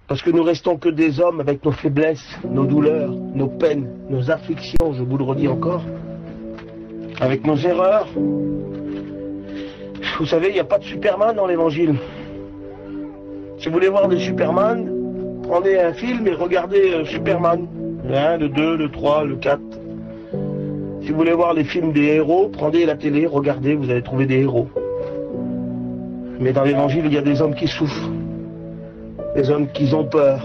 Parce que nous restons que des hommes avec nos faiblesses, nos douleurs, nos peines, nos afflictions, je vous le redis encore, avec nos erreurs. Vous savez, il n'y a pas de Superman dans l'évangile. Si vous voulez voir des Superman, prenez un film et regardez Superman. Le 1, le 2, le 3, le 4. Si vous voulez voir les films des héros, prenez la télé, regardez, vous allez trouver des héros. Mais dans l'évangile, il y a des hommes qui souffrent, des hommes qui ont peur,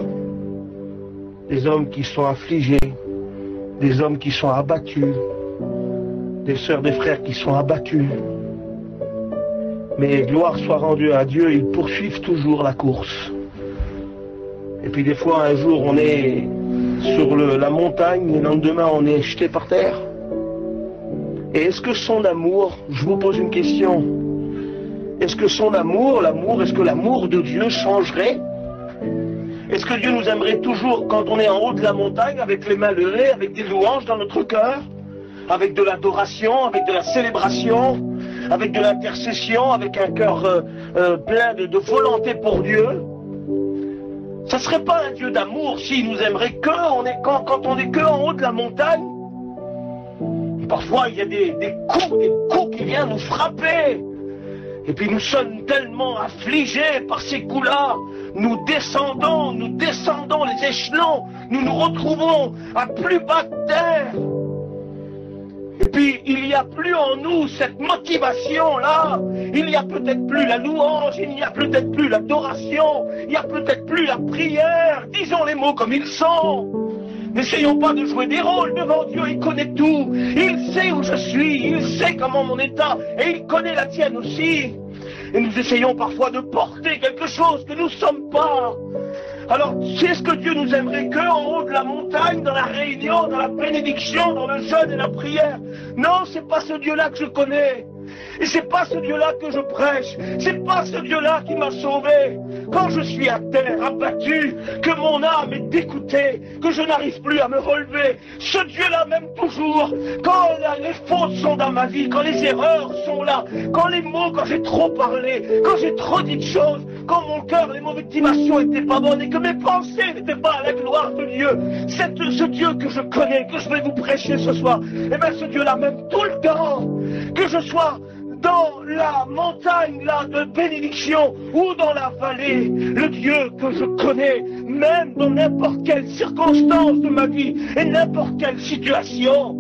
des hommes qui sont affligés, des hommes qui sont abattus, des sœurs, des frères qui sont abattus. Mais gloire soit rendue à Dieu, ils poursuivent toujours la course. Et puis des fois, un jour, on est sur la montagne, et le lendemain, on est jeté par terre. Et est-ce que son amour, je vous pose une question, est-ce que son amour, est-ce que l'amour de Dieu changerait? Est-ce que Dieu nous aimerait toujours quand on est en haut de la montagne, avec les mains levées, avec des louanges dans notre cœur, avec de l'adoration, avec de la célébration, avec de l'intercession, avec un cœur plein de volonté pour Dieu? Ça serait pas un Dieu d'amour s'il nous aimerait quand on est que en haut de la montagne? Parfois il y a des coups qui viennent nous frapper. Et puis nous sommes tellement affligés par ces coups-là. Nous descendons les échelons. Nous nous retrouvons à plus bas de terre. Et puis, il n'y a plus en nous cette motivation-là. Il n'y a peut-être plus la louange, il n'y a peut-être plus l'adoration, il n'y a peut-être plus la prière. Disons les mots comme ils sont. N'essayons pas de jouer des rôles devant Dieu, il connaît tout. Il sait où je suis, il sait comment mon état, et il connaît la tienne aussi. Et nous essayons parfois de porter quelque chose que nous ne sommes pas. Alors, c'est ce que Dieu nous aimerait que en haut de la montagne, dans la réunion, dans la bénédiction, dans le jeûne et la prière? Non, c'est pas ce Dieu-là que je connais. Et c'est pas ce Dieu-là que je prêche. C'est pas ce Dieu-là qui m'a sauvé. Quand je suis à terre, abattu, que mon âme est dégoûtée, que je n'arrive plus à me relever, ce Dieu-là m'aime toujours. Quand les fautes sont dans ma vie, quand les erreurs sont là, quand les mots, quand j'ai trop parlé, quand j'ai trop dit de choses, quand mon cœur, les motivations n'étaient pas bonnes et que mes pensées n'étaient pas à la gloire de Dieu, c'est ce Dieu que je connais, que je vais vous prêcher ce soir. Et bien ce Dieu-là m'aime tout le temps. Que je sois dans la montagne là de bénédiction ou dans la vallée, le Dieu que je connais, même dans n'importe quelle circonstance de ma vie et n'importe quelle situation.